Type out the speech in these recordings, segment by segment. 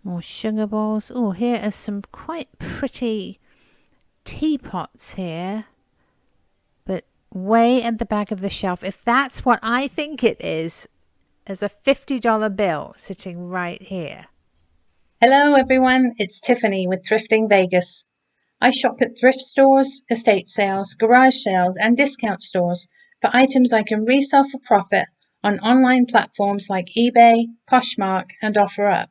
More sugar bowls. Oh, here are some quite pretty teapots here, but way at the back of the shelf. If that's what I think it is, there's a $50 bill sitting right here. Hello everyone, it's Tiffany with Thrifting Vegas. I shop at thrift stores, estate sales, garage sales, and discount stores for items I can resell for profit on online platforms like eBay, Poshmark, and OfferUp.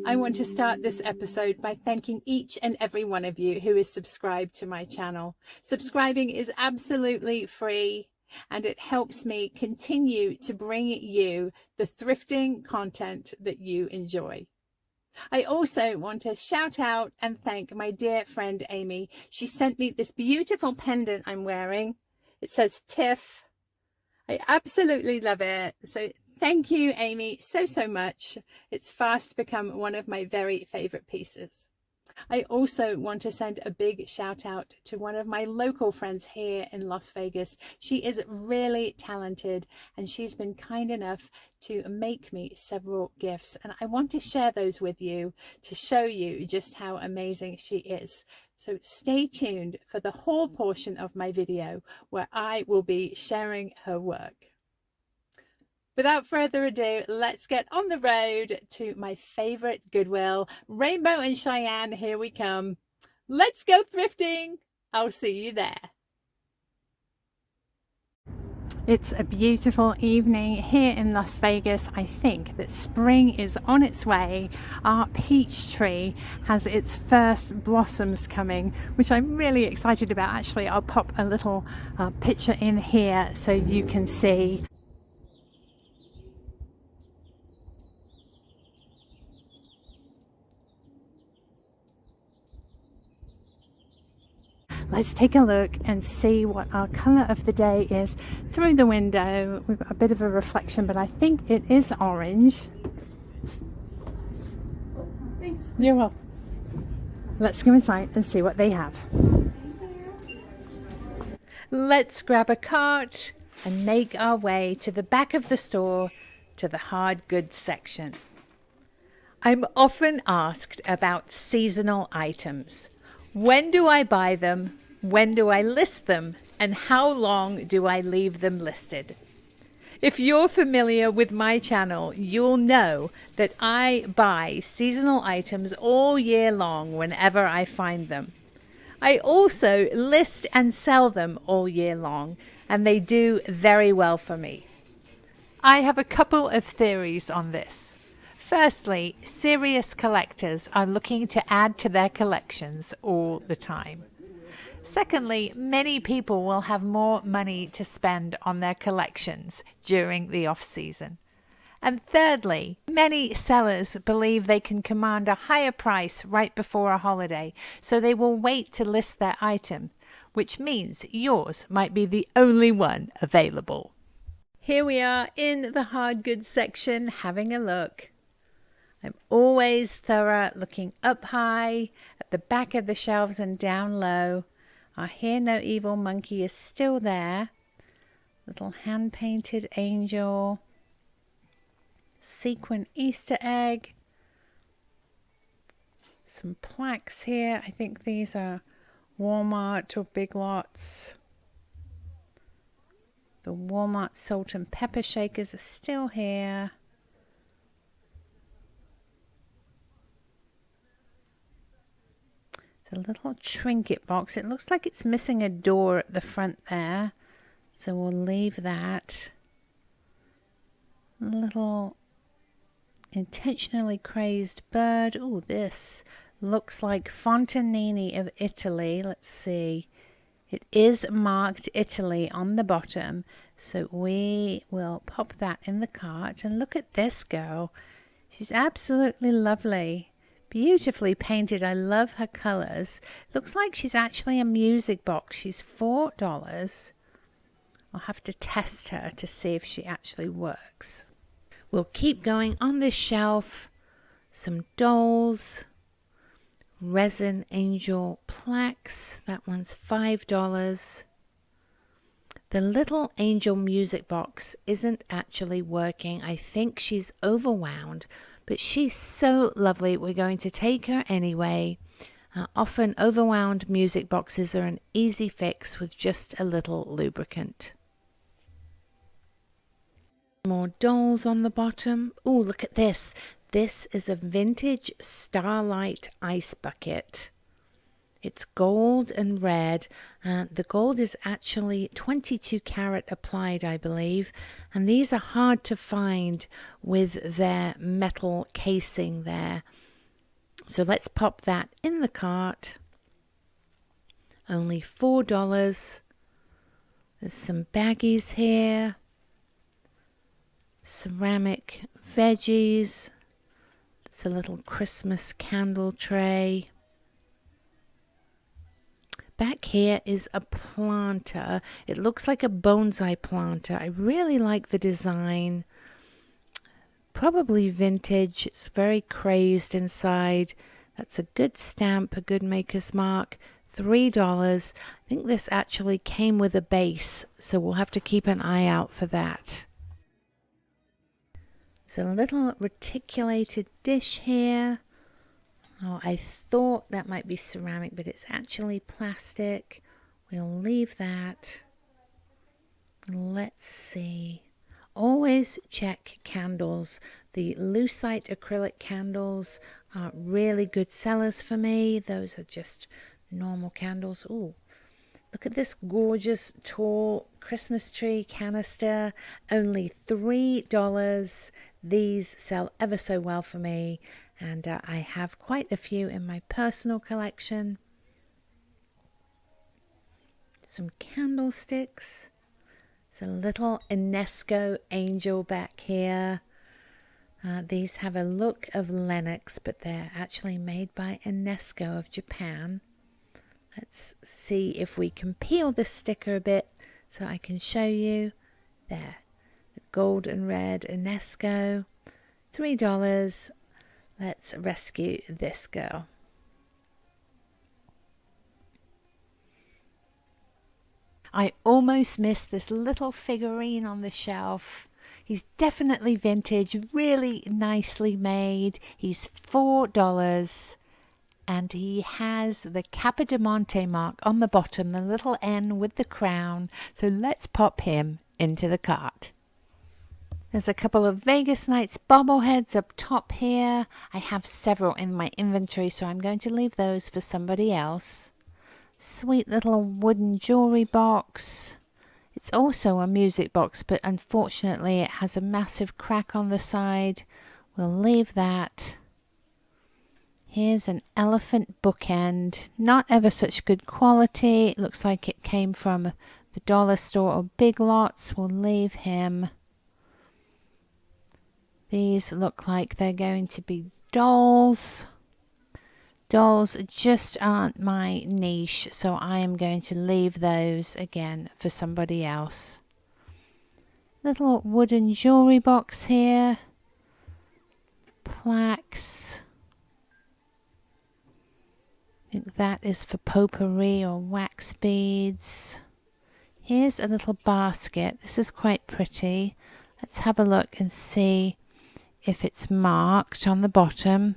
I want to start this episode by thanking each and every one of you who is subscribed to my channel. Subscribing is absolutely free, and it helps me continue to bring you the thrifting content that you enjoy. I also want to shout out and thank my dear friend Amy. She sent me this beautiful pendant I'm wearing. It says Tiff. I absolutely love it. So thank you, Amy, so much. It's fast become one of my very favorite pieces. I also want to send a big shout out to one of my local friends here in Las Vegas. She is really talented and she's been kind enough to make me several gifts, and I want to share those with you to show you just how amazing she is. So stay tuned for the whole portion of my video where I will be sharing her work. Without further ado, let's get on the road to my favorite Goodwill. Rainbow and Cheyenne, here we come. Let's go thrifting. I'll see you there. It's a beautiful evening here in Las Vegas. I think that spring is on its way. Our peach tree has its first blossoms coming, which I'm really excited about. Actually, I'll pop a little picture in here so you can see. Let's take a look and see what our colour of the day is through the window. We've got a bit of a reflection, but I think it is orange. Thanks. You're welcome. Let's go inside and see what they have. Let's grab a cart and make our way to the back of the store to the hard goods section. I'm often asked about seasonal items. When do I buy them? When do I list them? And how long do I leave them listed? If you're familiar with my channel, you'll know that I buy seasonal items all year long whenever I find them. I also list and sell them all year long, and they do very well for me. I have a couple of theories on this. Firstly, serious collectors are looking to add to their collections all the time. Secondly, many people will have more money to spend on their collections during the off-season. And thirdly, many sellers believe they can command a higher price right before a holiday, so they will wait to list their item, which means yours might be the only one available. Here we are in the hard goods section having a look. I'm always thorough, looking up high, at the back of the shelves and down low. Our Hear No Evil monkey is still there. Little hand-painted angel. Sequin Easter egg. Some plaques here. I think these are Walmart or Big Lots. The Walmart salt and pepper shakers are still here. A little trinket box. It looks like it's missing a door at the front there, so we'll leave that. A little intentionally crazed bird. Oh, this looks like Fontanini of Italy. Let's see. It is marked Italy on the bottom, so we will pop that in the cart. And look at this girl. She's absolutely lovely. Beautifully painted. I love her colors. Looks like she's actually a music box. She's $4. I'll have to test her to see if she actually works. We'll keep going on this shelf. Some dolls. Resin angel plaques. That one's $5. The little angel music box isn't actually working. I think she's overwound, but she's so lovely. We're going to take her anyway. Often overwound music boxes are an easy fix with just a little lubricant. More dolls on the bottom. Oh, look at this. This is a vintage Starlight ice bucket. It's gold and red. The gold is actually 22 karat applied, I believe. And these are hard to find with their metal casing there. So let's pop that in the cart. Only $4. There's some baggies here. Ceramic veggies. It's a little Christmas candle tray. Back here is a planter. It looks like a bonsai planter. I really like the design. Probably vintage. It's very crazed inside. That's a good stamp, a good maker's mark. $3. I think this actually came with a base, so we'll have to keep an eye out for that. There's a little reticulated dish here. Oh, I thought that might be ceramic, but it's actually plastic. We'll leave that. Let's see. Always check candles. The lucite acrylic candles are really good sellers for me. Those are just normal candles. Oh, look at this gorgeous tall Christmas tree canister. Only $3. These sell ever so well for me, and I have quite a few in my personal collection. Some candlesticks. It's a little Enesco angel back here. These have a look of Lenox, but they're actually made by Enesco of Japan. Let's see if we can peel this sticker a bit so I can show you. There, the gold and red Enesco, $3. Let's rescue this girl. I almost missed this little figurine on the shelf. He's definitely vintage, really nicely made. He's $4. And he has the Capodimonte mark on the bottom, the little N with the crown. So let's pop him into the cart. There's a couple of Vegas Nights bobbleheads up top here. I have several in my inventory, so I'm going to leave those for somebody else. Sweet little wooden jewelry box. It's also a music box, but unfortunately it has a massive crack on the side. We'll leave that. Here's an elephant bookend. Not ever such good quality. It looks like it came from the dollar store or Big Lots. We'll leave him. These look like they're going to be dolls. Dolls just aren't my niche, so I am going to leave those again for somebody else. Little wooden jewelry box here. Plaques. I think that is for potpourri or wax beads. Here's a little basket. This is quite pretty. Let's have a look and see if it's marked on the bottom.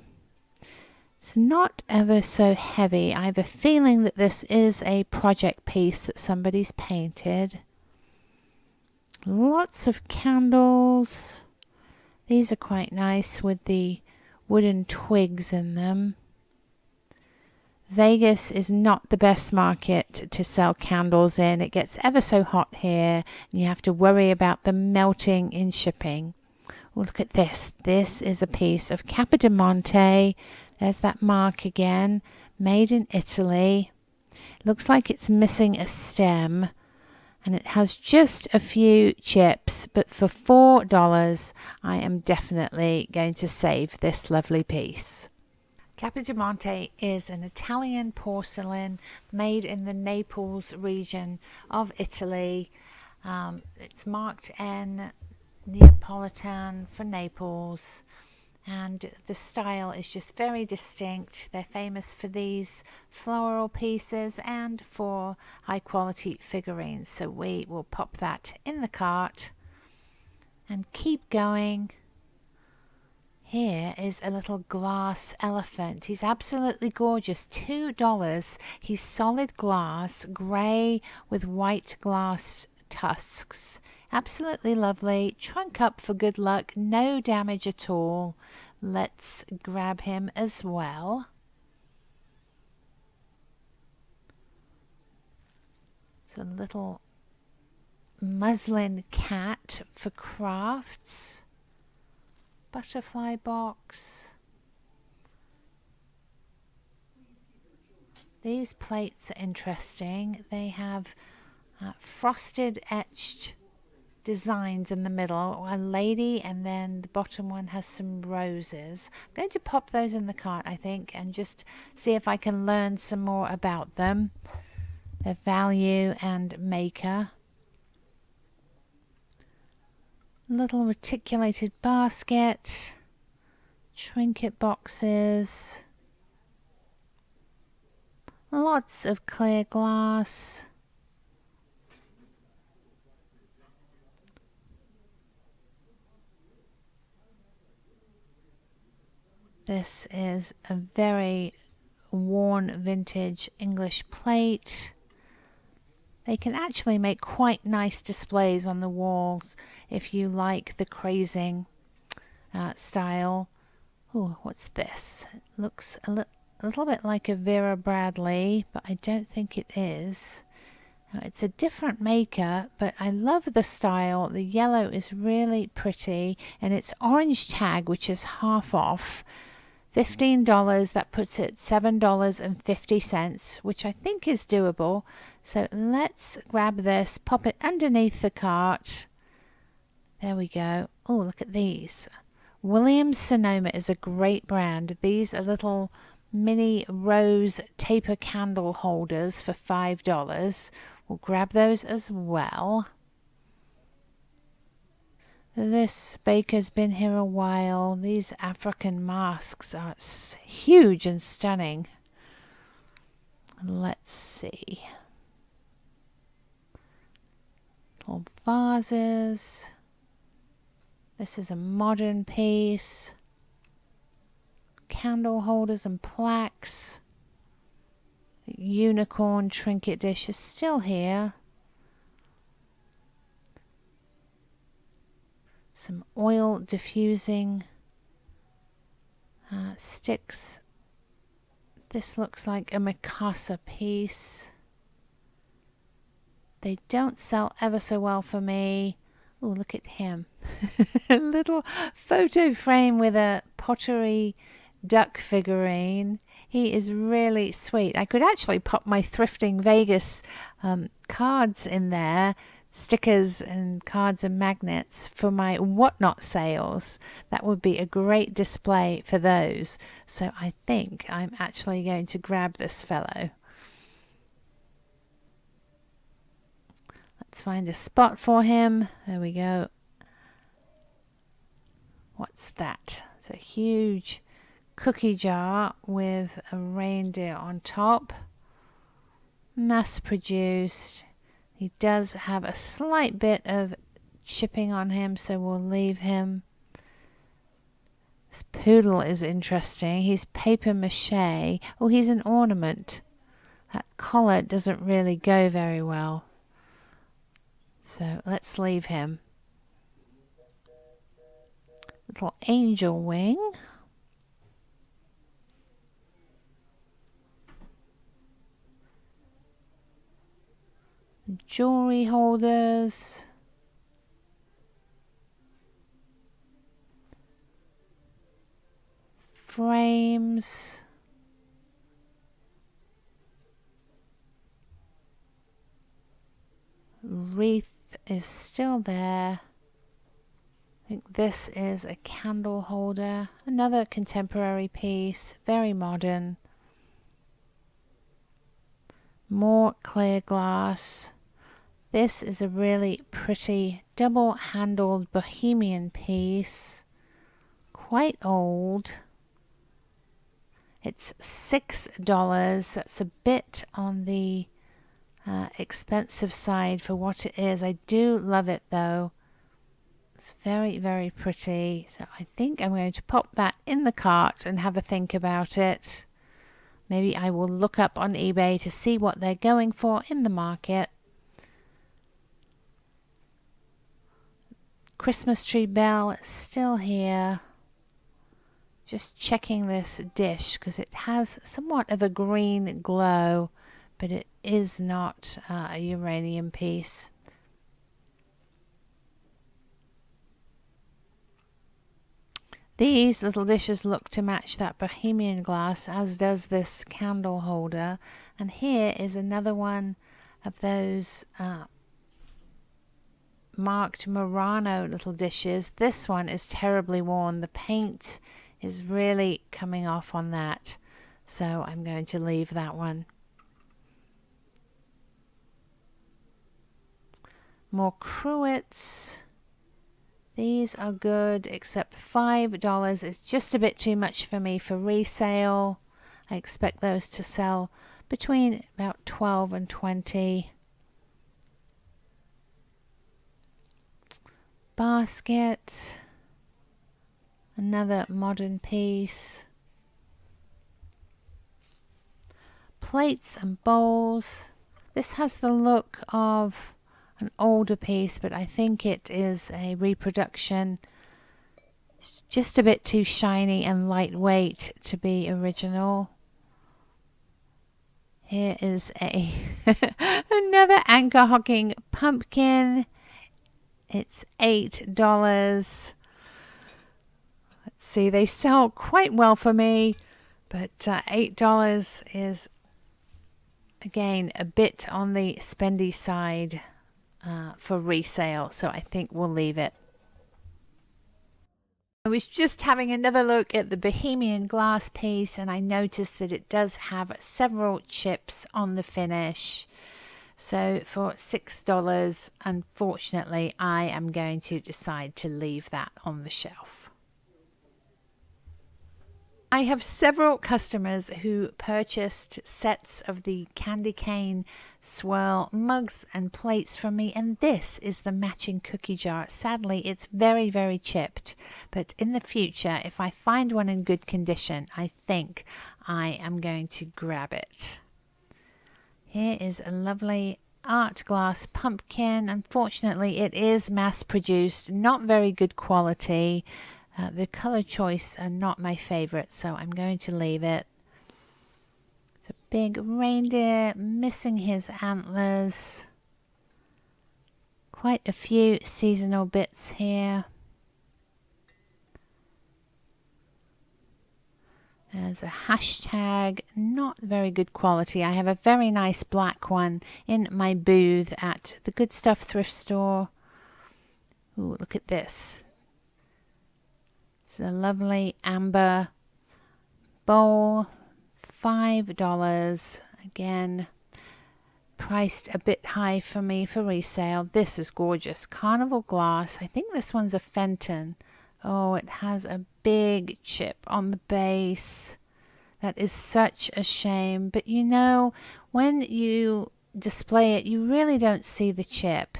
It's not ever so heavy. I have a feeling that this is a project piece that somebody's painted. Lots of candles. These are quite nice with the wooden twigs in them. Vegas is not the best market to sell candles in. It gets ever so hot here, and you have to worry about them melting in shipping. Oh, look at this. This is a piece of Capodimonte. There's that mark again. Made in Italy. Looks like it's missing a stem, and it has just a few chips, but for $4, I am definitely going to save this lovely piece. Capodimonte is an Italian porcelain made in the Naples region of Italy. It's marked N Neapolitan for Naples. and the style is just very distinct. They're famous for these floral pieces and for high quality figurines. So we will pop that in the cart and keep going. Here is a little glass elephant. He's absolutely gorgeous. $2. He's solid glass, grey with white glass tusks. Absolutely lovely. Trunk up for good luck. No damage at all. Let's grab him as well. It's a little muslin cat for crafts. Butterfly box. These plates are interesting. They have frosted etched designs in the middle, a lady, and then the bottom one has some roses. I'm going to pop those in the cart, I think, and just see if I can learn some more about them, their value and maker. Little reticulated basket, trinket boxes, lots of clear glass. This is a very worn vintage English plate. They can actually make quite nice displays on the walls if you like the crazing style. Oh, what's this? It looks a little bit like a Vera Bradley, but I don't think it is. It's a different maker, but I love the style. The yellow is really pretty, and it's orange tag, which is half off. $15, that puts it $7.50, which I think is doable. So let's grab this, pop it underneath the cart. There we go. Oh, look at these. Williams Sonoma is a great brand. These are little mini rose taper candle holders for $5. We'll grab those as well. This baker's been here a while. These African masks are huge and stunning. Let's see. Little vases. This is a modern piece. Candle holders and plaques. The unicorn trinket dish is still here. Some oil diffusing sticks. This looks like a Mikasa piece. They don't sell ever so well for me. Oh, look at him. A little photo frame with a pottery duck figurine. He is really sweet. I could actually pop my Thrifting Vegas cards in there, stickers and cards and magnets for my whatnot sales. That would be a great display for those. So I think I'm actually going to grab this fellow. Let's find a spot for him. There we go. What's that? It's a huge cookie jar with a reindeer on top. Mass produced. He does have a slight bit of chipping on him, so we'll leave him. This poodle is interesting. He's paper mache. Oh, he's an ornament. That collar doesn't really go very well. So let's leave him. Little angel wing. Jewelry holders. Frames. Wreath is still there. I think this is a candle holder. Another contemporary piece, very modern. More clear glass. This is a really pretty double-handled bohemian piece. quite old. It's $6. That's a bit on the expensive side for what it is. I do love it though. It's very, very pretty. So I think I'm going to pop that in the cart and have a think about it. Maybe I will look up on eBay to see what they're going for in the market. Christmas tree bell is still here. Just checking this dish because it has somewhat of a green glow, but it is not a uranium piece. These little dishes look to match that Bohemian glass, as does this candle holder. And here is another one of those marked Murano little dishes. This one is terribly worn. The paint is really coming off on that, so I'm going to leave that one. More cruets. These are good, except $5 is just a bit too much for me for resale. I expect those to sell between about 12 and 20. Basket. Another modern piece. Plates and bowls. This has the look of an older piece, but I think it is a reproduction. It's just a bit too shiny and lightweight to be original. Here is a another anchor hocking pumpkin. It's $8. Let's see, they sell quite well for me, but $8 is again a bit on the spendy side for resale, so I think we'll leave it. I was just having another look at the Bohemian glass piece, and I noticed that it does have several chips on the finish. So for $6, unfortunately, I am going to decide to leave that on the shelf. I have several customers who purchased sets of the candy cane swirl mugs and plates from me, and this is the matching cookie jar. Sadly, it's very, very chipped, but in the future, if I find one in good condition, I think I am going to grab it. Here is a lovely art glass pumpkin. Unfortunately, it is mass produced, not very good quality. The color choice are not my favorite, so I'm going to leave it. It's a big reindeer missing his antlers. Quite a few seasonal bits here. There's a hashtag, not very good quality. I have a very nice black one in my booth at the Good Stuff thrift store. Ooh, look at this. It's a lovely amber bowl, $5. Again, priced a bit high for me for resale. This is gorgeous. Carnival glass. I think this one's a Fenton. Oh, it has a big chip on the base. That is such a shame. But you know, when you display it, you really don't see the chip.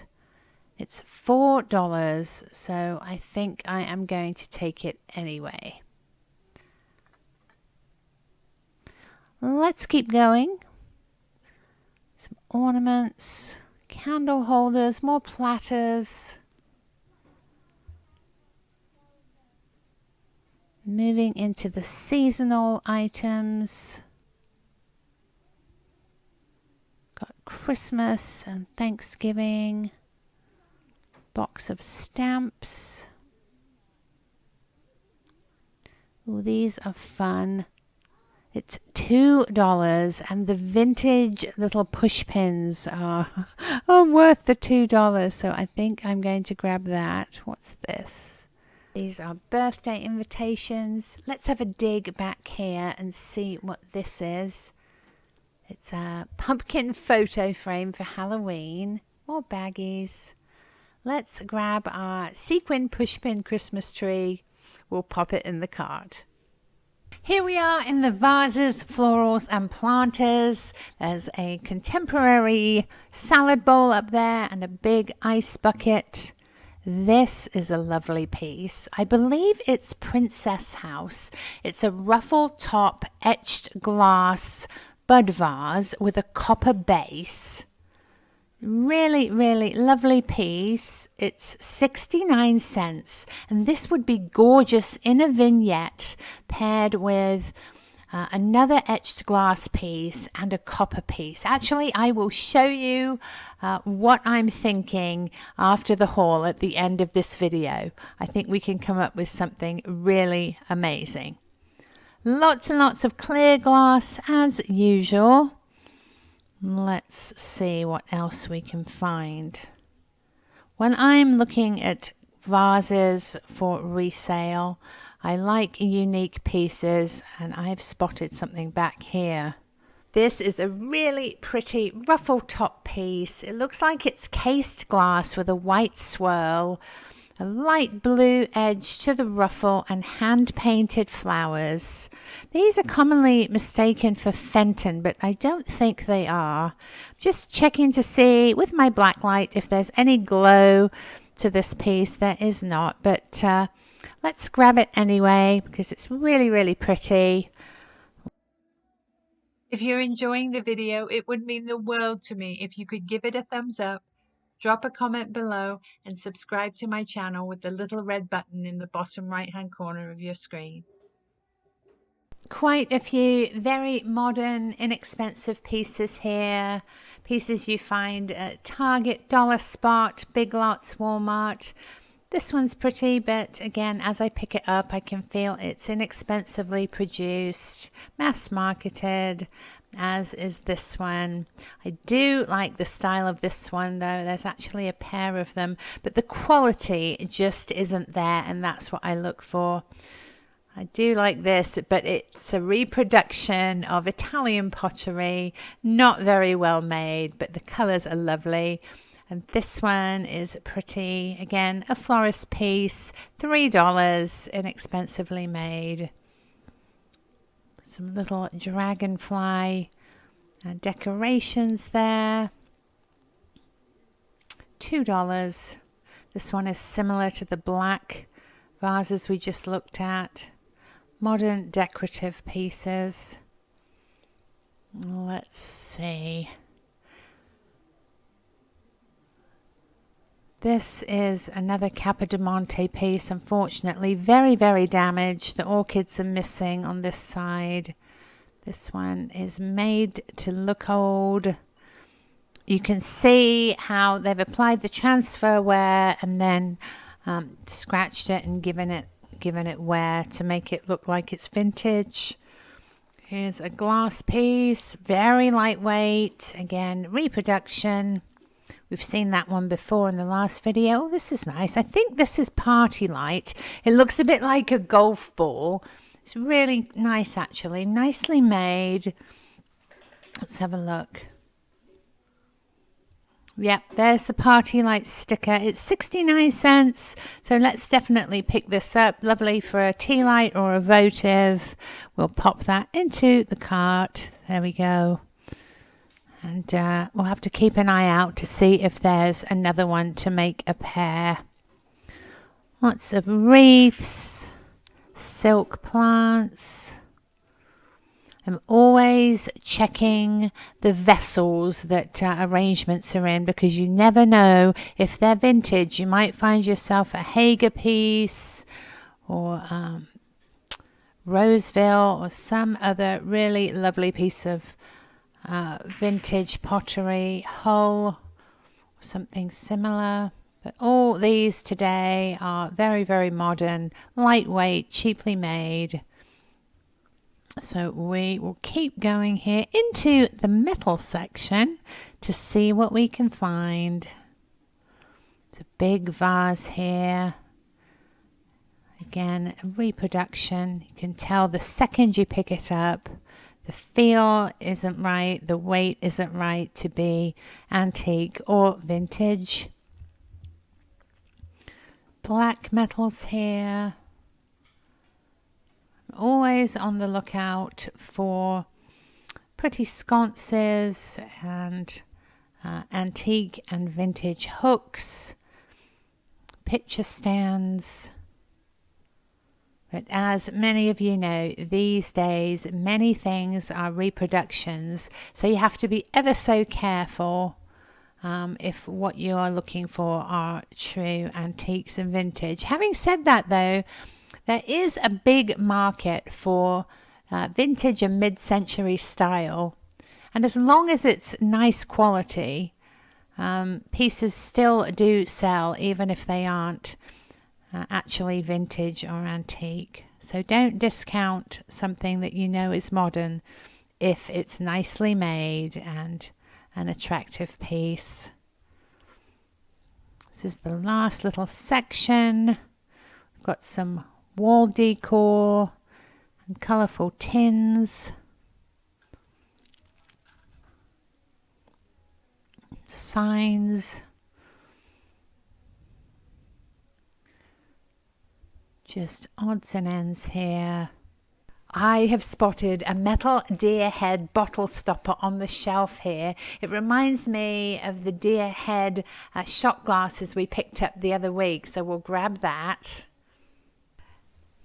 It's $4, so I think I am going to take it anyway. Let's keep going. Some ornaments, candle holders, more platters. Moving into the seasonal items. Got Christmas and Thanksgiving. Box of stamps. Oh, these are fun. It's $2, and the vintage little push pins are worth the $2, so I think I'm going to grab that. What's this? These are birthday invitations. Let's have a dig back here and see what this is. It's a pumpkin photo frame for Halloween. More baggies. Let's grab our sequin pushpin Christmas tree. we'll pop it in the cart. Here we are in the vases, florals and planters. There's a contemporary salad bowl up there and a big ice bucket. This is a lovely piece. I believe it's Princess House. It's a ruffle top etched glass bud vase with a copper base. Really, really lovely piece. It's 69 cents. And this would be gorgeous in a vignette paired with another etched glass piece and a copper piece. Actually, I will show you what I'm thinking after the haul at the end of this video. I think we can come up with something really amazing. Lots and lots of clear glass as usual. Let's see what else we can find. When I'm looking at vases for resale, I like unique pieces, and I've spotted something back here. This is a really pretty ruffle top piece. It looks like it's cased glass with a white swirl, a light blue edge to the ruffle, and hand-painted flowers. These are commonly mistaken for Fenton, but I don't think they are. Just checking to see with my black light if there's any glow to this piece. There is not, but let's grab it anyway because it's really, really pretty. If you're enjoying the video, it would mean the world to me if you could give it a thumbs up, drop a comment below, and subscribe to my channel with the little red button in the bottom right-hand corner of your screen. Quite a few very modern, inexpensive pieces here. Pieces you find at Target, Dollar Spot, Big Lots, Walmart. This one's pretty, but again, as I pick it up, I can feel it's inexpensively produced, mass marketed, as is this one. I do like the style of this one though. There's actually a pair of them, but the quality just isn't there, and that's what I look for. I do like this, but it's a reproduction of Italian pottery, not very well made, but the colors are lovely. And this one is pretty. Again, a florist piece, $3, inexpensively made. Some little dragonfly decorations there. $2. This one is similar to the black vases we just looked at. Modern decorative pieces. Let's see. This is another Capodimonte piece, unfortunately very, very damaged. The orchids are missing on this side. This one is made to look old. You can see how they've applied the transfer wear and then scratched it and given it wear to make it look like it's vintage. Here's a glass piece, very lightweight, again reproduction. We've seen that one before in the last video. Oh, this is nice. I think this is Party Light. It looks a bit like a golf ball. It's really nice, actually. Nicely made. Let's have a look. Yep, there's the Party Light sticker. It's 69 cents. So let's definitely pick this up. Lovely for a tea light or a votive. We'll pop that into the cart. There we go. And we'll have to keep an eye out to see if there's another one to make a pair. Lots of wreaths, silk plants. I'm always checking the vessels that arrangements are in, because you never know if they're vintage. You might find yourself a Hogh piece or Roseville or some other really lovely piece of vintage pottery, Hogh, something similar. But all these today are very, very modern, lightweight, cheaply made. So we will keep going here into the metal section to see what we can find. It's a big vase here. Again, a reproduction. You can tell the second you pick it up, the feel isn't right, the weight isn't right to be antique or vintage. Black metals here. Always on the lookout for pretty sconces and antique and vintage hooks, picture stands. But as many of you know, these days many things are reproductions, so you have to be ever so careful if what you are looking for are true antiques and vintage. Having said that though, there is a big market for vintage and mid-century style, and as long as it's nice quality, pieces still do sell even if they aren't actually vintage or antique. So don't discount something that you know is modern if it's nicely made and an attractive piece. This is the last little section. We've got some wall decor and colourful tins, signs, just odds and ends here. I have spotted a metal deer head bottle stopper on the shelf here. It reminds me of the deer head shot glasses we picked up the other week, so we'll grab that.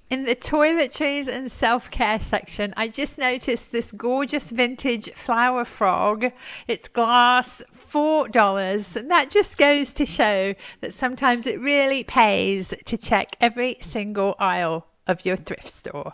In the toiletries and self-care section, I just noticed this gorgeous vintage flower frog. It's glass, $4, and that just goes to show that sometimes it really pays to check every single aisle of your thrift store.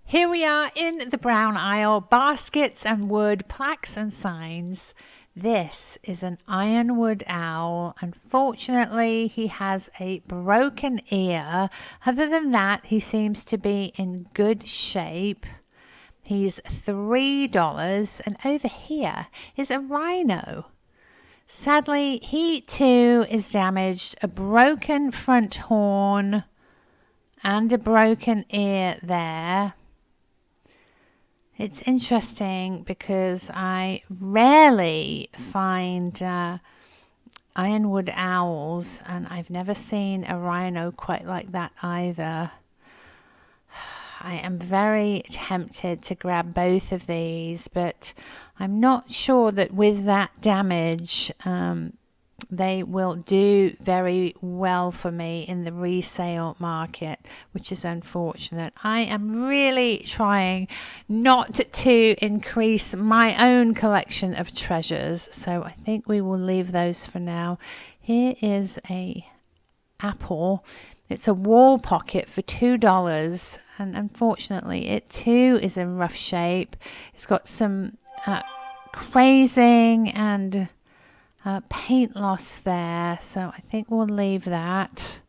Here we are in the brown aisle, baskets and wood, plaques and signs. This is an ironwood owl. Unfortunately, he has a broken ear. Other than that, he seems to be in good shape. He's $3, and over here is a rhino. Sadly, he too is damaged, a broken front horn and a broken ear there. It's interesting because I rarely find ironwood owls, and I've never seen a rhino quite like that either. I am very tempted to grab both of these, but I'm not sure that with that damage they will do very well for me in the resale market, which is unfortunate. I am really trying not to increase my own collection of treasures, so I think we will leave those for now. Here is a apple. It's a wall pocket for $2, and unfortunately it too is in rough shape. It's got some crazing and paint loss there, so I think we'll leave that.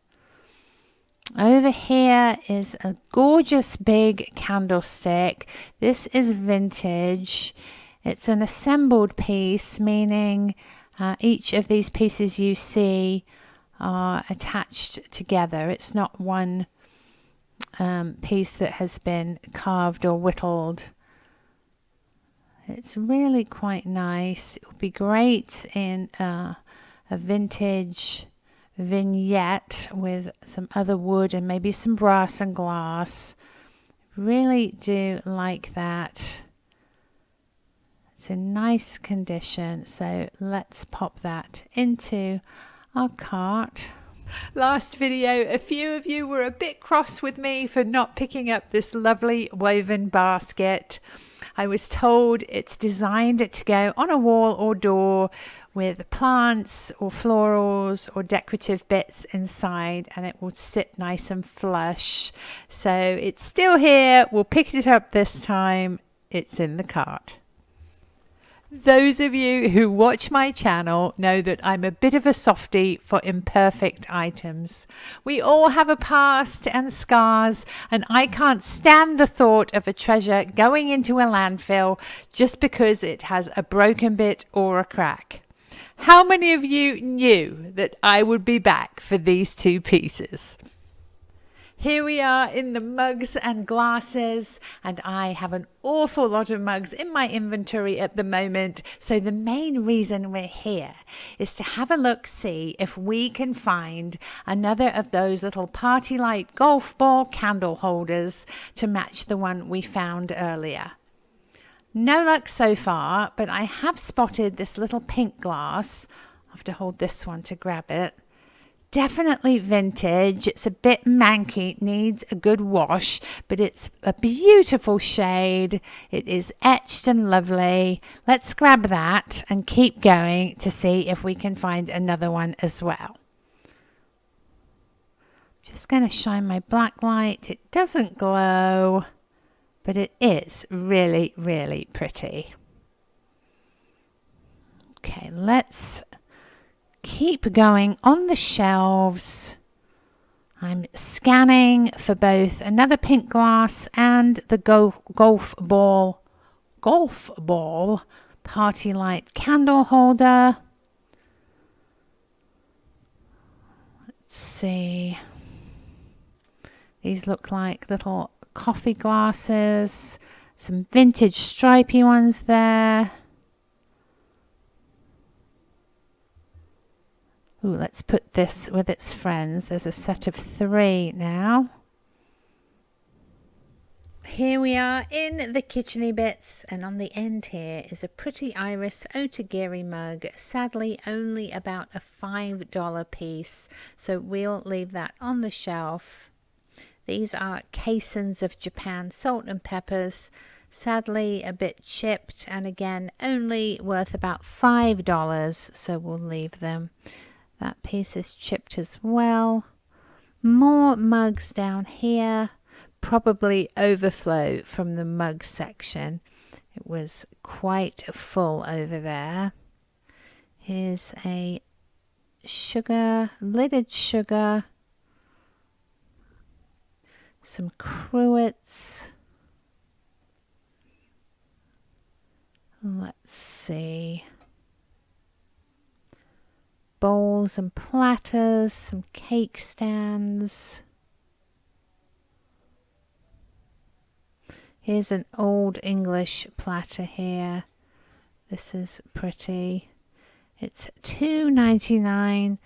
Over here is a gorgeous big candlestick. This is vintage. It's an assembled piece, meaning each of these pieces you see are attached together. It's not one piece that has been carved or whittled. It's really quite nice. It would be great in a vintage vignette with some other wood and maybe some brass and glass. Really do like that. It's in nice condition, so let's pop that into our cart. Last video, a few of you were a bit cross with me for not picking up this lovely woven basket. I was told it's designed to go on a wall or door with plants or florals or decorative bits inside, and it will sit nice and flush. So it's still here. We'll pick it up this time. It's in the cart. Those of you who watch my channel know that I'm a bit of a softie for imperfect items. We all have a past and scars, and I can't stand the thought of a treasure going into a landfill just because it has a broken bit or a crack. How many of you knew that I would be back for these two pieces? Here we are in the mugs and glasses, and I have an awful lot of mugs in my inventory at the moment. So the main reason we're here is to have a look, see if we can find another of those little party light golf ball candle holders to match the one we found earlier. No luck so far, but I have spotted this little pink glass. I'll have to hold this one to grab it. Definitely vintage. It's a bit manky, needs a good wash, but it's a beautiful shade. It is etched and lovely. Let's grab that and keep going to see if we can find another one as well. Just going to shine my black light. It doesn't glow, but it is really, really pretty. Okay, let's keep going on the shelves. I'm scanning for both another pink glass and the golf ball party light candle holder. Let's see. These look like little coffee glasses. Some vintage stripy ones there. Ooh, let's put this with its friends. There's a set of 3 now. Here we are in the kitcheny bits, and on the end here is a pretty iris otagiri mug. Sadly, only about a $5 piece, so we'll leave that on the shelf. These are caissons of Japan salt and peppers. Sadly, a bit chipped, and again, only worth about $5, so we'll leave them. That piece is chipped as well. More mugs down here, probably overflow from the mug section. It was quite full over there. Here's a sugar, lidded sugar, some cruets. Let's see. Bowls and platters, some cake stands. Here's an old English platter here. This is pretty. It's $2.99.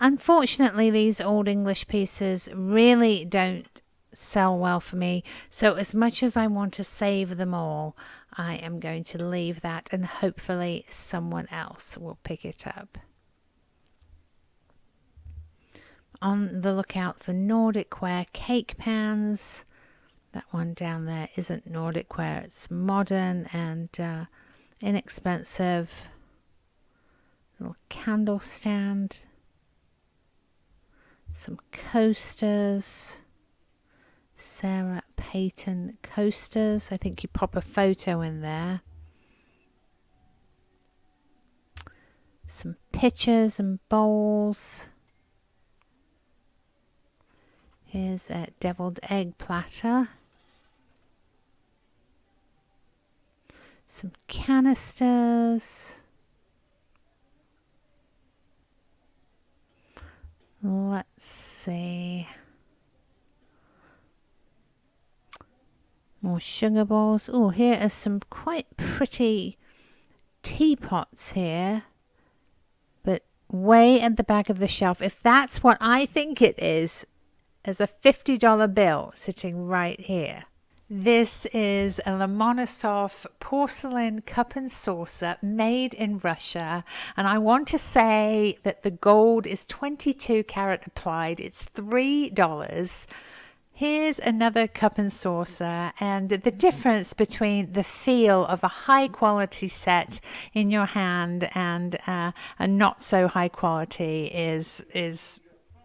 Unfortunately, these old English pieces really don't sell well for me. So as much as I want to save them all, I am going to leave that, and hopefully someone else will pick it up. On the lookout for Nordic ware cake pans. That one down there isn't Nordic ware, it's modern and inexpensive. Little candle stand. Some coasters. Sarah Payton coasters. I think you pop a photo in there. Some pitchers and bowls. Here's a deviled egg platter. Some canisters. Let's see. More sugar bowls. Oh, here are some quite pretty teapots here. But way at the back of the shelf. If that's what I think it is, there's a $50 bill sitting right here. This is a Lomonosov porcelain cup and saucer made in Russia. And I want to say that the gold is 22 karat applied. It's $3. Here's another cup and saucer, and the difference between the feel of a high quality set in your hand and a not so high quality is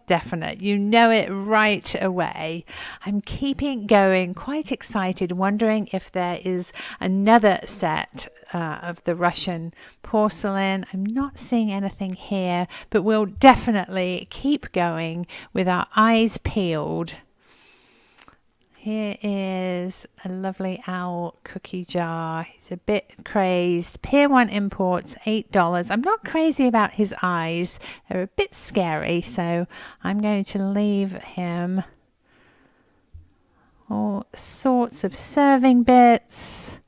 definite. You know it right away. I'm keeping going, quite excited, wondering if there is another set of the Russian porcelain. I'm not seeing anything here, but we'll definitely keep going with our eyes peeled. Here is a lovely owl cookie jar. He's a bit crazed. Pier 1 Imports, $8. I'm not crazy about his eyes. They're a bit scary, so I'm going to leave him. All sorts of serving bits.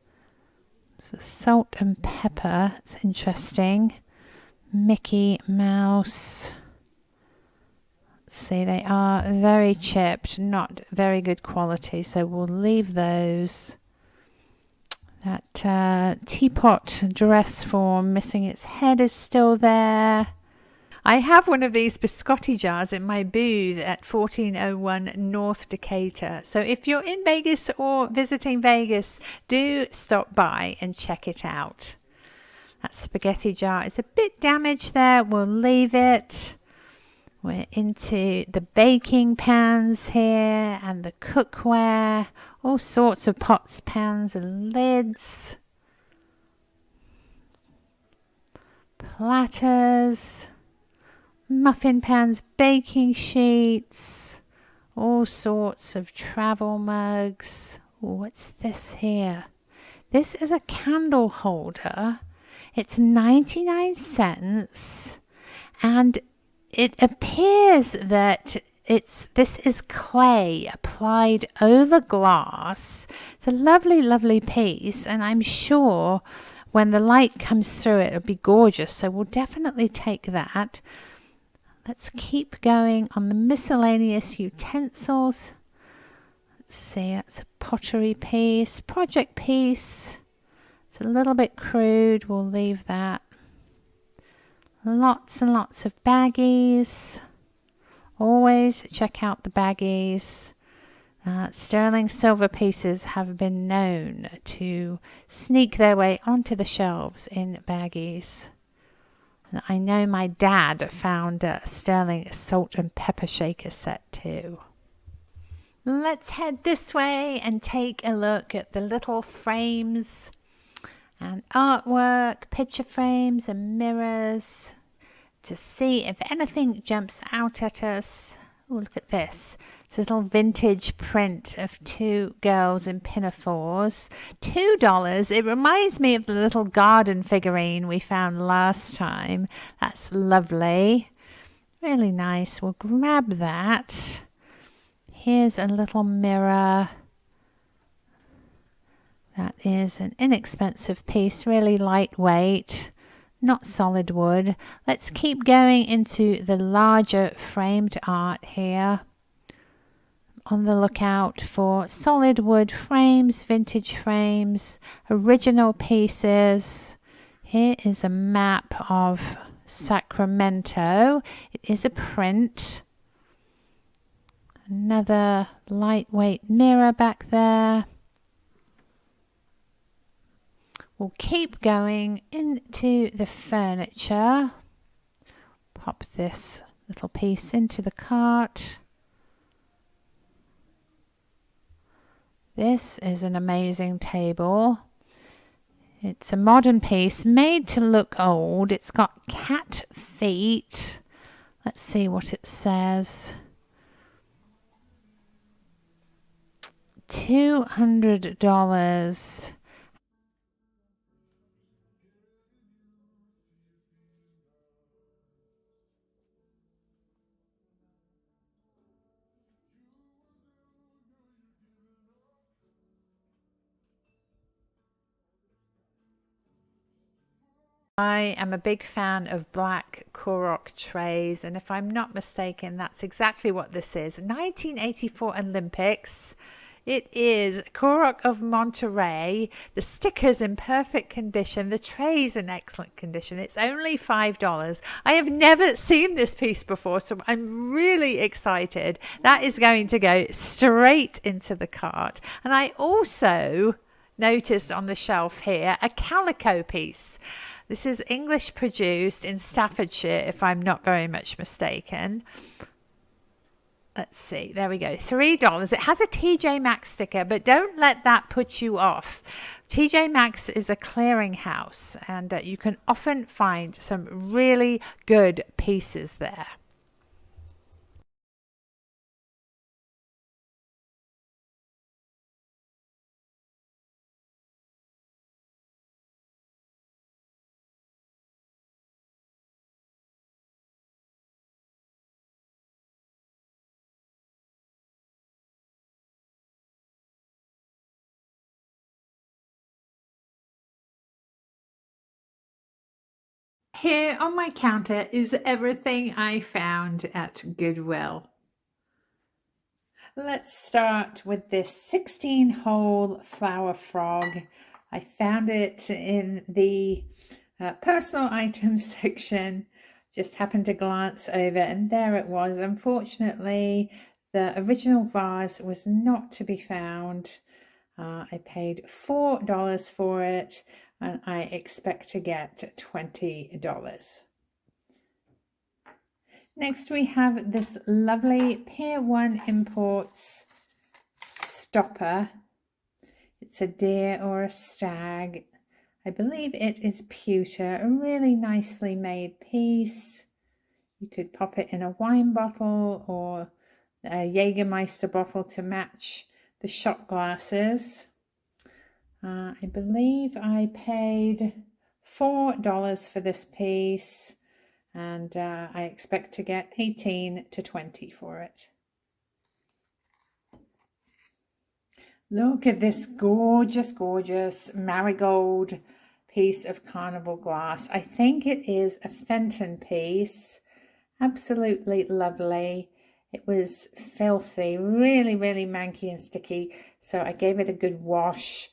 So salt and pepper. It's interesting. Mickey Mouse. See, they are very chipped, not very good quality, so we'll leave those. That teapot dress form missing its head is still there. I have one of these biscotti jars in my booth at 1401 North Decatur. So if you're in Vegas or visiting Vegas, do stop by and check it out. That spaghetti jar is a bit damaged there. We'll leave it. We're into the baking pans here and the cookware. All sorts of pots, pans and lids. Platters. Muffin pans, baking sheets. All sorts of travel mugs. What's this here? This is a candle holder. It's 99 cents. And it appears that this is clay applied over glass. It's a lovely, lovely piece, and I'm sure when the light comes through it'll be gorgeous, so we'll definitely take that. Let's keep going on the miscellaneous utensils. Let's see, that's a pottery piece, project piece. It's a little bit crude, we'll leave that. Lots and lots of baggies. Always check out the baggies. Sterling silver pieces have been known to sneak their way onto the shelves in baggies. And I know my dad found a sterling salt and pepper shaker set too. Let's head this way and take a look at the little frames and artwork, picture frames and mirrors to see if anything jumps out at us. Oh, look at this. It's a little vintage print of two girls in pinafores. $2. It reminds me of the little garden figurine we found last time. That's lovely. Really nice. We'll grab that. Here's a little mirror. That is an inexpensive piece, really lightweight, not solid wood. Let's keep going into the larger framed art here. On the lookout for solid wood frames, vintage frames, original pieces. Here is a map of Sacramento. It is a print. Another lightweight mirror back there. We'll keep going into the furniture. Pop this little piece into the cart. This is an amazing table. It's a modern piece made to look old. It's got cat feet. Let's see what it says. $200. I am a big fan of black Korok trays, and if I'm not mistaken, that's exactly what this is. 1984 Olympics. It is Korok of Monterey. The sticker's in perfect condition. The tray's in excellent condition. It's only $5. I have never seen this piece before, so I'm really excited. That is going to go straight into the cart. And I also noticed on the shelf here a calico piece. This is English produced in Staffordshire, if I'm not very much mistaken. Let's see. There we go. $3. It has a TJ Maxx sticker, but don't let that put you off. TJ Maxx is a clearinghouse, and you can often find some really good pieces there. Here on my counter is everything I found at Goodwill. Let's start with this 16-hole flower frog. I found it in the personal items section. Just happened to glance over and there it was. Unfortunately, the original vase was not to be found. I paid $4 for it and I expect to get $20. Next we have this lovely Pier 1 Imports stopper. It's a deer or a stag. I believe it is pewter, a really nicely made piece. You could pop it in a wine bottle or a Jägermeister bottle to match the shot glasses. I believe I paid $4 for this piece and I expect to get 18 to 20 for it. Look at this gorgeous, gorgeous marigold piece of carnival glass. I think it is a Fenton piece. Absolutely lovely. It was filthy, really, really manky and sticky. So I gave it a good wash,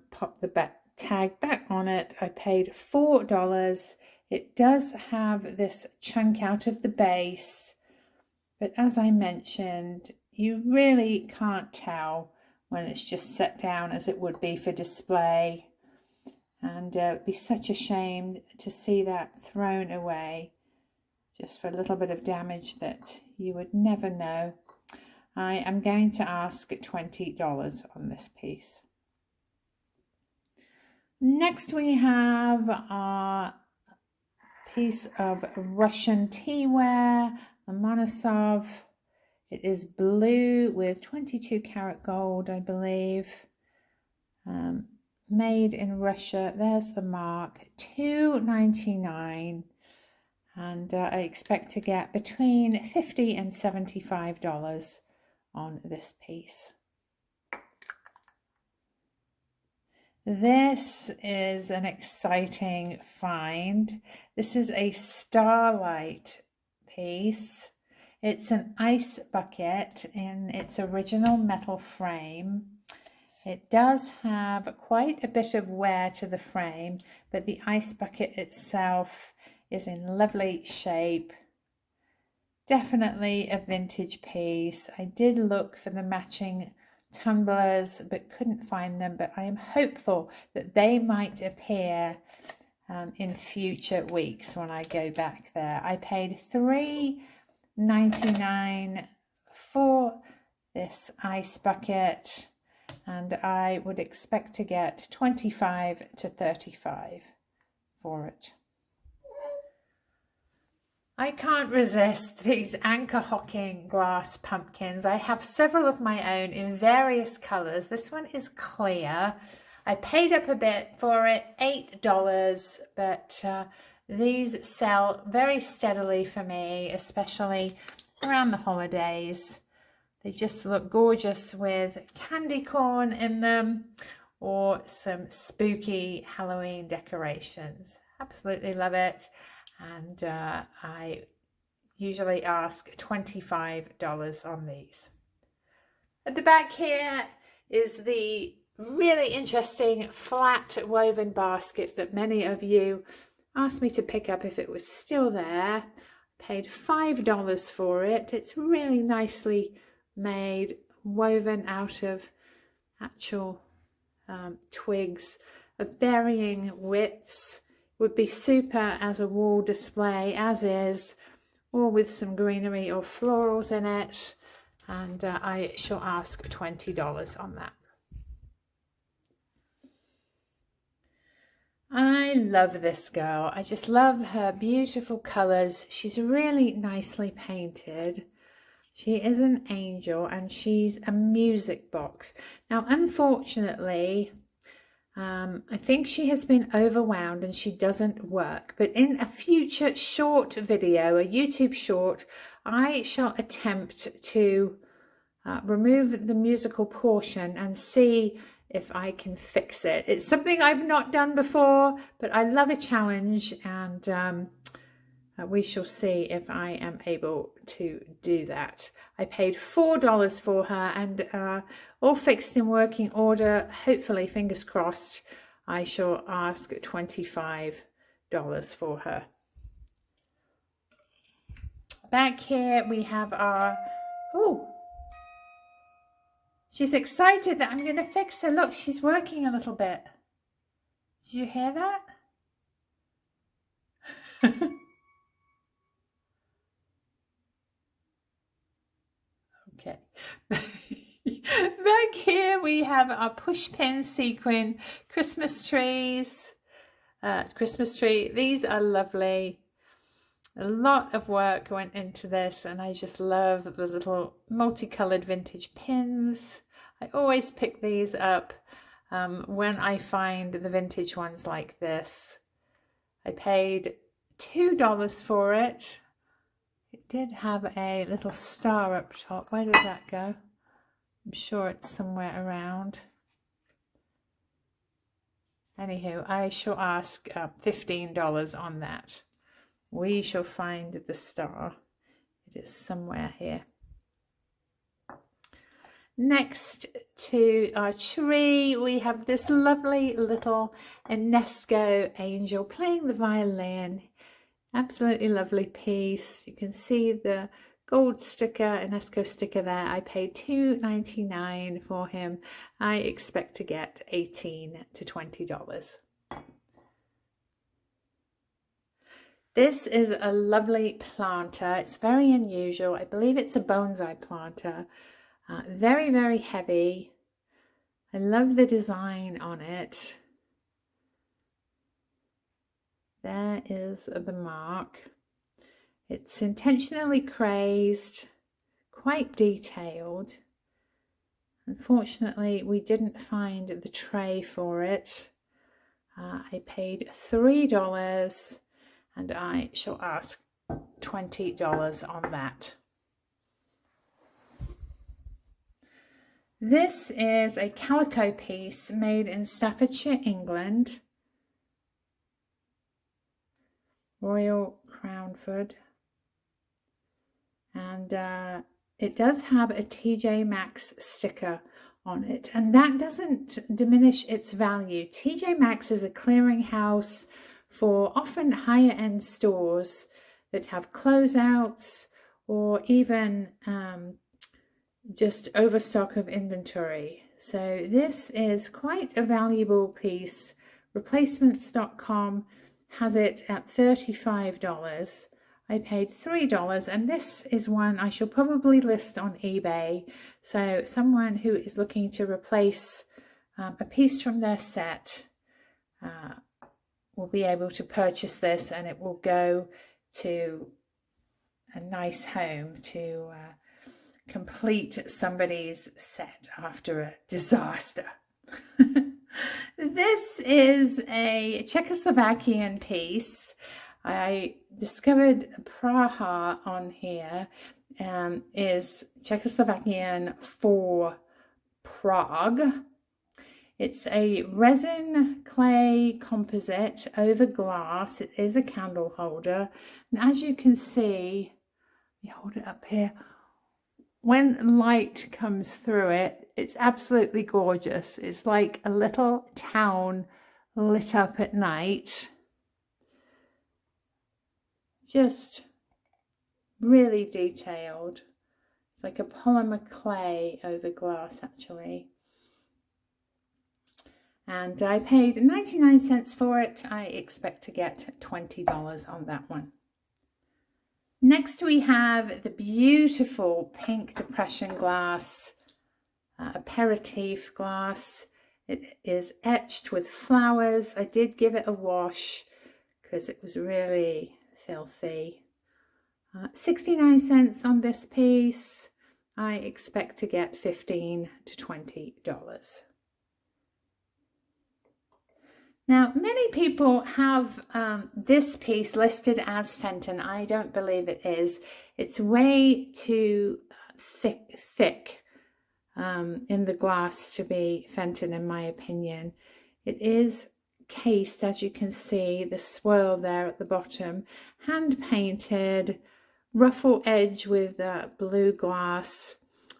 popped the tag back on it. I paid $4. It does have this chunk out of the base, but as I mentioned, you really can't tell when it's just set down as it would be for display. And it'd be such a shame to see that thrown away just for a little bit of damage that you would never know. I am going to ask $20 on this piece. Next we have our piece of Russian teaware, the Monosov. It is blue with 22 karat gold, I believe. Made in Russia. There's the mark. $2.99. And I expect to get between $50 and $75 on this piece. This is an exciting find. This is a Starlight piece. It's an ice bucket in its original metal frame. It does have quite a bit of wear to the frame, but the ice bucket itself is in lovely shape. Definitely a vintage piece. I did look for the matching tumblers but couldn't find them, but I am hopeful that they might appear in future weeks when I go back there. I paid $3.99 for this ice bucket and I would expect to get 25 to 35 for it. I can't resist these anchor hocking glass pumpkins. I have several of my own in various colours. This one is clear. I paid up a bit for it, $8, but these sell very steadily for me, especially around the holidays. They just look gorgeous with candy corn in them or some spooky Halloween decorations. Absolutely love it. And I usually ask $25 on these. At the back here is the really interesting flat woven basket that many of you asked me to pick up if it was still there. Paid $5 for it. It's really nicely made, woven out of actual twigs of varying widths. Would be super as a wall display as is, or with some greenery or florals in it, and I shall ask $20 on that. I love this girl. I just love her beautiful colours. She's really nicely painted. She is an angel and she's a music box. Now unfortunately, I think she has been overwound and she doesn't work, but in a future short video, a YouTube short, I shall attempt to remove the musical portion and see if I can fix it. It's something I've not done before, but I love a challenge, and we shall see if I am able to do that. I paid $4 for her, and all fixed in working order. Hopefully, fingers crossed, I shall ask $25 for her. Back here we have our, oh, she's excited that I'm going to fix her. Look, she's working a little bit. Did you hear that? Okay. Back here we have our push pin sequin Christmas trees. Christmas tree. These are lovely. A lot of work went into this, and I just love the little multicolored vintage pins. I always pick these up when I find the vintage ones like this. I paid $2 for it. It did have a little star up top. Where did that go? I'm sure it's somewhere around. Anywho, I shall ask $15 on that. We shall find the star. It is somewhere here. Next to our tree, we have this lovely little Enesco angel playing the violin. Absolutely lovely piece. You can see the gold sticker, Enesco sticker there. I paid $2.99 for him. I expect to get $18 to $20. This is a lovely planter. It's very unusual. I believe it's a bonsai planter. Very, very heavy. I love the design on it. There is the mark. It's intentionally crazed, quite detailed. Unfortunately, we didn't find the tray for it. I paid $3. And I shall ask $20 on that. This is a calico piece made in Staffordshire, England. Royal Crownford. And it does have a TJ Maxx sticker on it. And that doesn't diminish its value. TJ Maxx is a clearinghouse for often higher end stores that have closeouts or even just overstock of inventory. So this is quite a valuable piece. Replacements.com has it at $35. I paid $3, and this is one I shall probably list on eBay. So someone who is looking to replace a piece from their set will be able to purchase this, and it will go to a nice home to complete somebody's set after a disaster. This is a Czechoslovakian piece. I discovered Praha on here is Czechoslovakian for Prague. It's a resin clay composite over glass. It is a candle holder. And as you can see, let me hold it up here. When light comes through it, it's absolutely gorgeous. It's like a little town lit up at night. Just really detailed. It's like a polymer clay over glass, actually. And I paid 99 cents for it. I expect to get $20 on that one. Next we have the beautiful pink depression glass, aperitif glass. It is etched with flowers. I did give it a wash because it was really filthy. 69 cents on this piece. I expect to get $15 to $20. Now, many people have this piece listed as Fenton. I don't believe it is. It's way too thick. in the glass to be Fenton, in my opinion. It is cased, as you can see, the swirl there at the bottom, hand painted, ruffle edge with blue glass.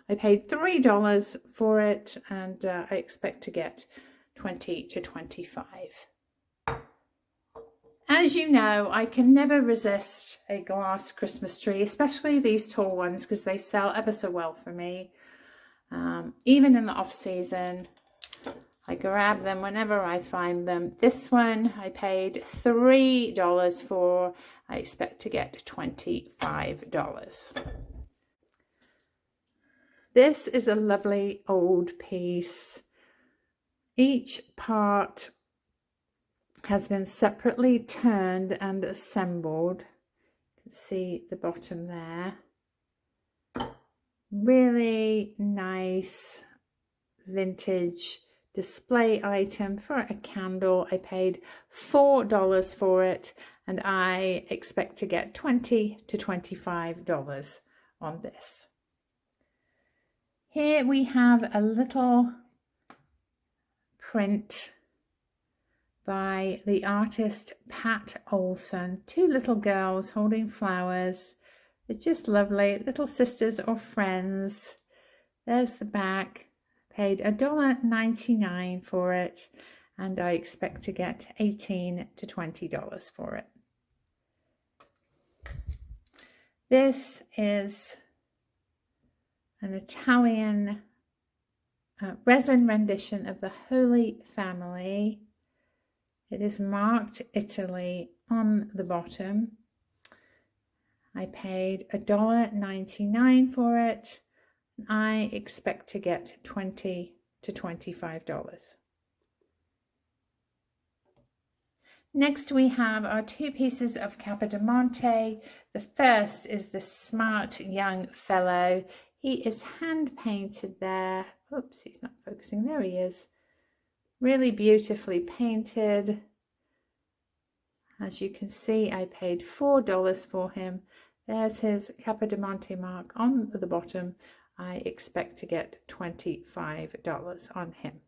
I paid $3 for it, and I expect to get 20 to 25. As you know, I can never resist a glass Christmas tree, especially these tall ones, because they sell ever so well for me. Even in the off season, I grab them whenever I find them. This one I paid $3 for. I expect to get $25. This is a lovely old piece. Each part has been separately turned and assembled. You can see the bottom there. Really nice vintage display item for a candle. I paid $4 for it, and I expect to get $20 to $25 on this. Here we have a little print by the artist Pat Olson. Two little girls holding flowers. They're just lovely, little sisters or friends. There's the back. Paid $1.99 for it, and I expect to get $18 to $20 for it. This is an Italian resin rendition of the Holy Family. It is marked Italy on the bottom. I paid $1.99 for it. I expect to get $20 to $25. Next we have our two pieces of Capodimonte. The first is the smart young fellow. He is hand painted there. Oops, he's not focusing. There he is. Really beautifully painted. As you can see, I paid $4 for him. There's his Capodimonte mark on the bottom. I expect to get $25 on him.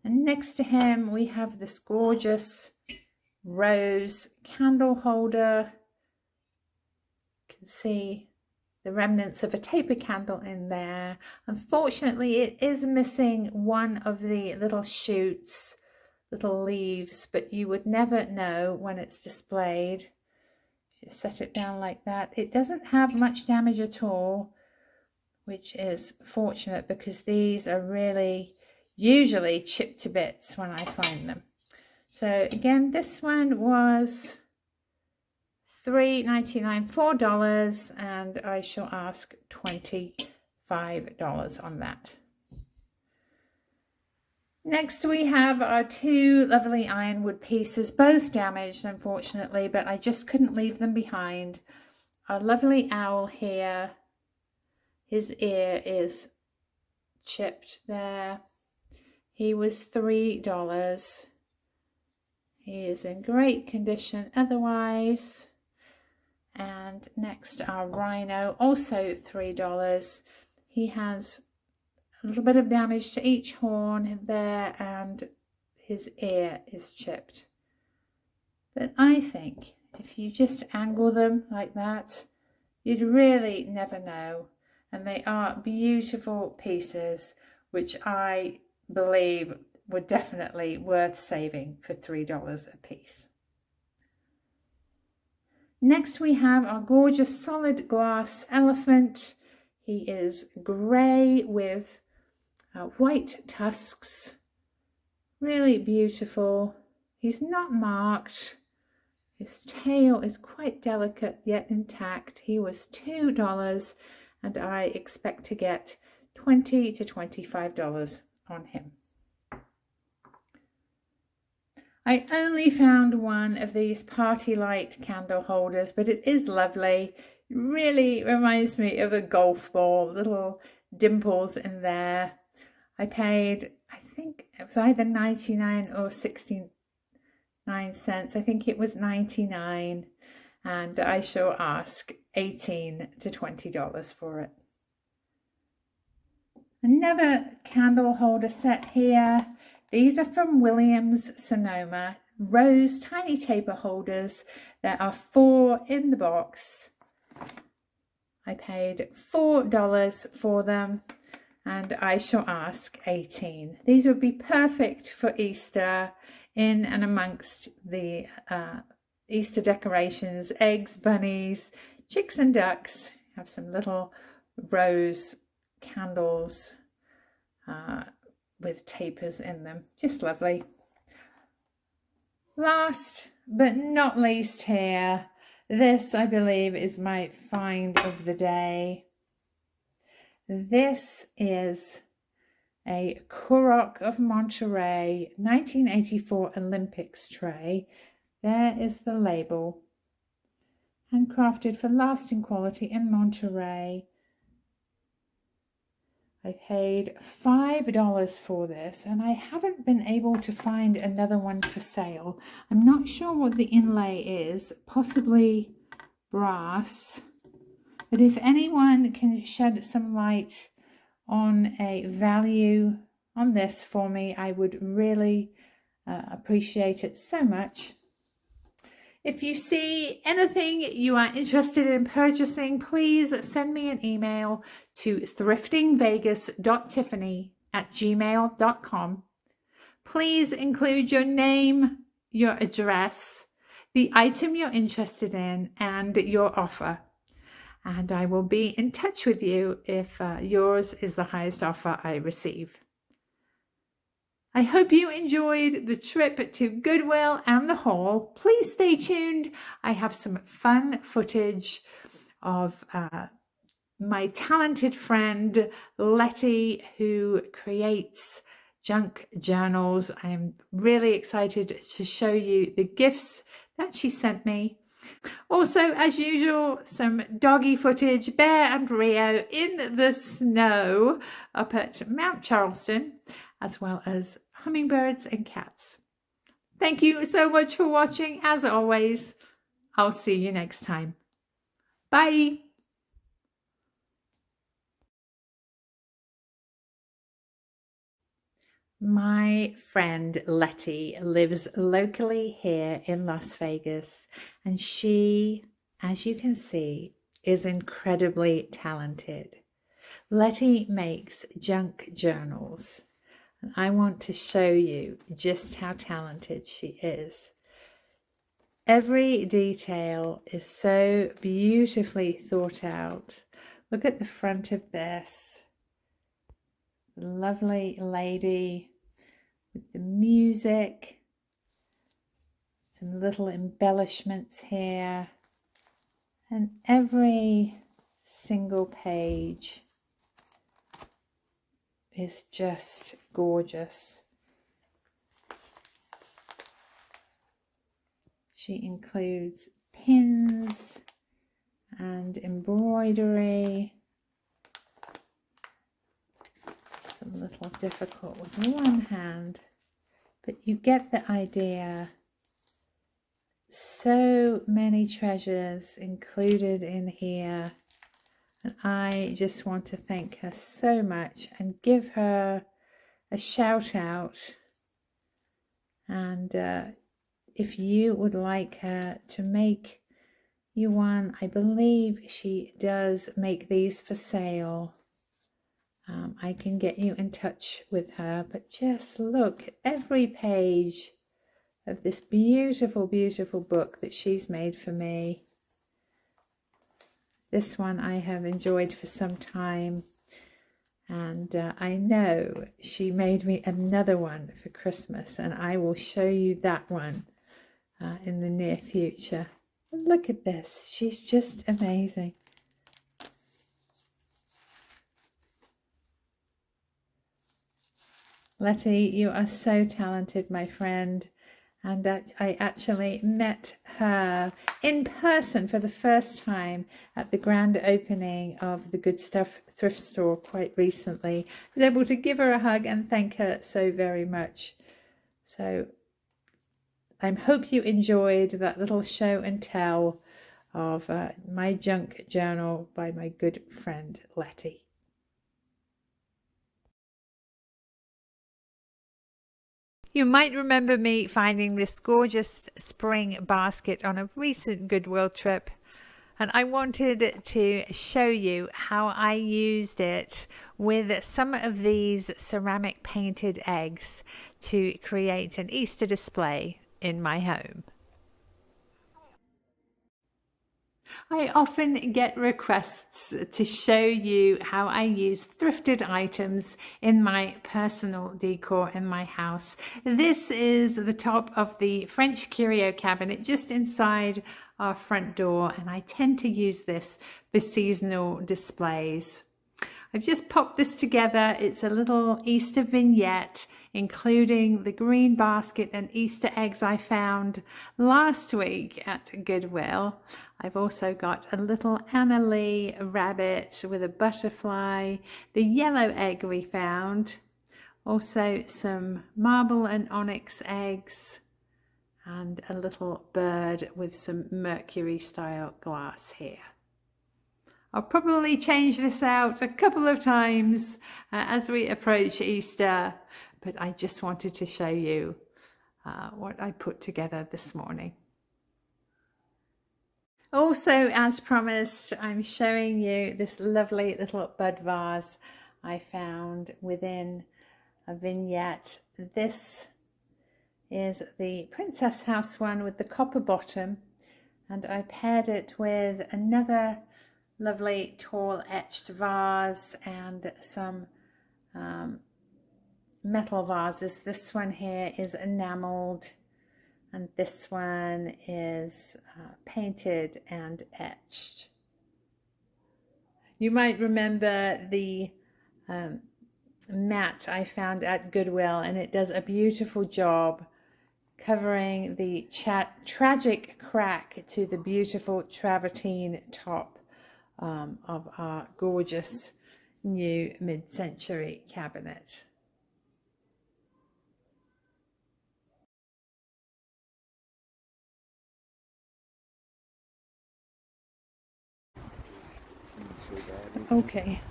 And next to him, we have this gorgeous rose candle holder. You can see the remnants of a taper candle in there. Unfortunately, it is missing one of the little shoots, little leaves, but you would never know when it's displayed. Just set it down like that. It doesn't have much damage at all, which is fortunate because these are really usually chipped to bits when I find them. So again, this one was $3.99, $4, and I shall ask $25 on that. Next we have our two lovely ironwood pieces, both damaged unfortunately, but I just couldn't leave them behind. Our lovely owl here. His ear is chipped there. He was $3. He is in great condition otherwise. And next our rhino, also $3. He has a little bit of damage to each horn there, and his ear is chipped. But I think if you just angle them like that, you'd really never know. And they are beautiful pieces, which I believe were definitely worth saving for $3 a piece. Next we have our gorgeous solid glass elephant. He is grey with white tusks. Really beautiful. He's not marked. His tail is quite delicate yet intact. He was $2. And I expect to get $20 to $25 on him. I only found one of these party light candle holders, but it is lovely. It really reminds me of a golf ball, little dimples in there. I paid, I think it was either 99 or 69 cents. I think it was 99. And I shall ask $18 to $20 for it. Another candle holder set here. These are from Williams Sonoma. Rose tiny taper holders. There are 4 in the box. I paid $4 for them, and I shall ask 18. These would be perfect for Easter, in and amongst the Easter decorations, eggs, bunnies, chicks and ducks. Have some little rose candles with tapers in them. Just lovely. Last but not least here, this I believe is my find of the day. This is a Kurok of Monterey 1984 Olympics tray. There is the label. Handcrafted for lasting quality in Monterey. I paid $5 for this, and I haven't been able to find another one for sale. I'm not sure what the inlay is, possibly brass. But if anyone can shed some light on a value on this for me, I would really appreciate it so much. If you see anything you are interested in purchasing, please send me an email to thriftingvegas.tiffany@gmail.com. Please include your name, your address, the item you're interested in, and your offer. And I will be in touch with you if yours is the highest offer I receive. I hope you enjoyed the trip to Goodwill and the haul. Please stay tuned. I have some fun footage of my talented friend Letty, who creates junk journals. I am really excited to show you the gifts that she sent me. Also, as usual, some doggy footage, Bear and Rio in the snow up at Mount Charleston, as well as hummingbirds and cats. Thank you so much for watching. As always, I'll see you next time. Bye. My friend Letty lives locally here in Las Vegas, and she, as you can see, is incredibly talented. Letty makes junk journals, and I want to show you just how talented she is. Every detail is so beautifully thought out. Look at the front of this. Lovely lady with the music, some little embellishments here, and every single page is just gorgeous. She includes pins and embroidery. It's a little difficult with one hand, but you get the idea. So many treasures included in here, and I just want to thank her so much and give her a shout out. And if you would like her to make you one, I believe she does make these for sale. I can get you in touch with her, but just look, every page of this beautiful, beautiful book that she's made for me. This one I have enjoyed for some time, and I know she made me another one for Christmas, and I will show you that one in the near future. And look at this, she's just amazing. Letty, you are so talented, my friend. And I actually met her in person for the first time at the grand opening of the Good Stuff thrift store quite recently. I was able to give her a hug and thank her so very much. So I hope you enjoyed that little show and tell of my junk journal by my good friend Letty. You might remember me finding this gorgeous spring basket on a recent Goodwill trip, and I wanted to show you how I used it with some of these ceramic painted eggs to create an Easter display in my home. I often get requests to show you how I use thrifted items in my personal decor in my house. This is the top of the French curio cabinet just inside our front door, and I tend to use this for seasonal displays. I've just popped this together. It's a little Easter vignette, including the green basket and Easter eggs I found last week at Goodwill. I've also got a little Anna Lee rabbit with a butterfly, the yellow egg we found, also some marble and onyx eggs, and a little bird with some Mercury style glass here. I'll probably change this out a couple of times as we approach Easter, but I just wanted to show you what I put together this morning. Also, as promised, I'm showing you this lovely little bud vase I found within a vignette. This is the Princess House one with the copper bottom, and I paired it with another lovely tall etched vase and some metal vases. This one here is enameled, and this one is painted and etched. You might remember the mat I found at Goodwill, and it does a beautiful job covering the tragic crack to the beautiful travertine top of our gorgeous new mid-century cabinet. Okay.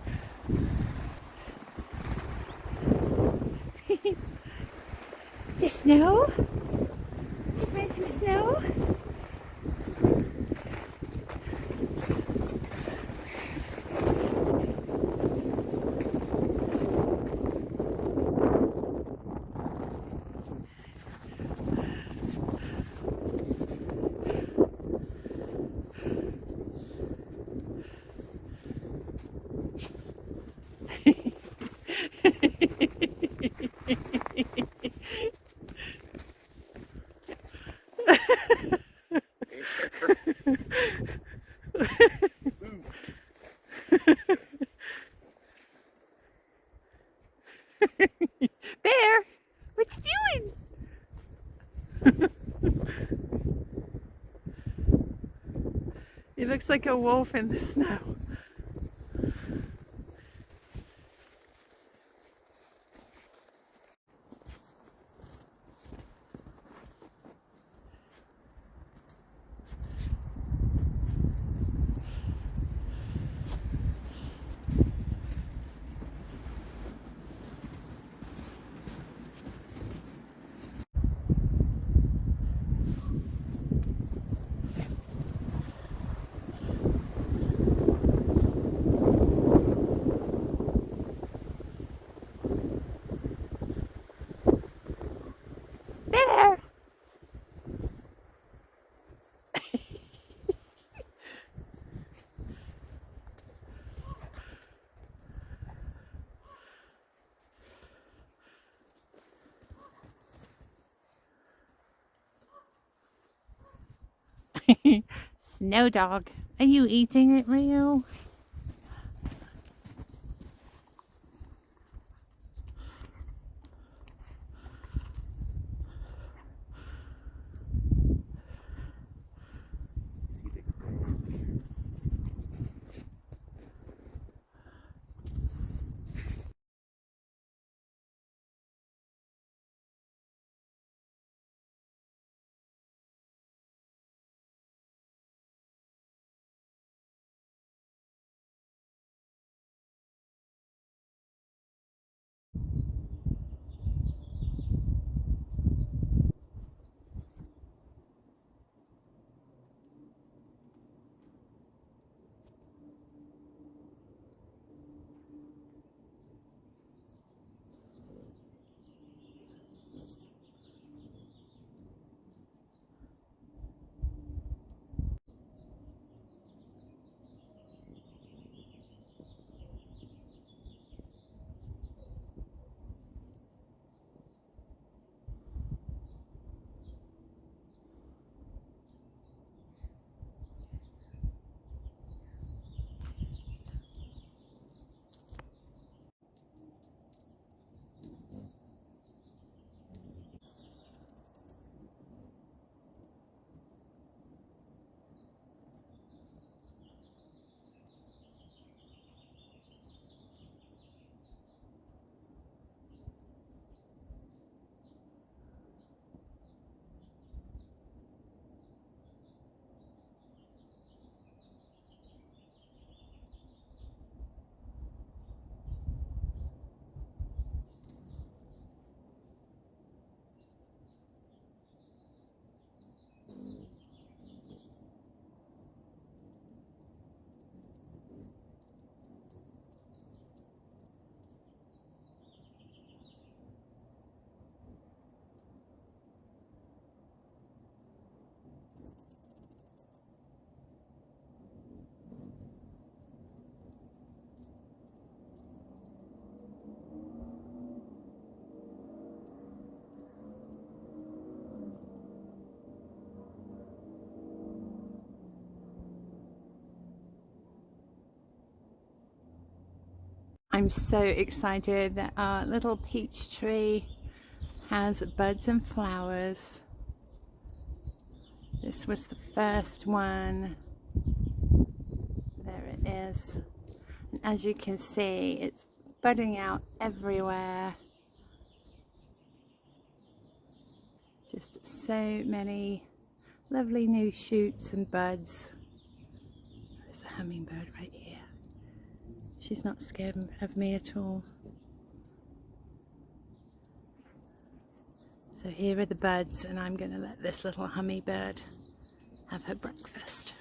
Is there snow? Want some snow? Bear, what you doing? He looks like a wolf in the snow. Bear! Snow dog. Are you eating it, Rio? I'm so excited that our little peach tree has buds and flowers. This was the first one. There it is. And as you can see, it's budding out everywhere. Just so many lovely new shoots and buds. There's a hummingbird right here. She's not scared of me at all. So here are the buds, and I'm going to let this little hummingbird have her breakfast.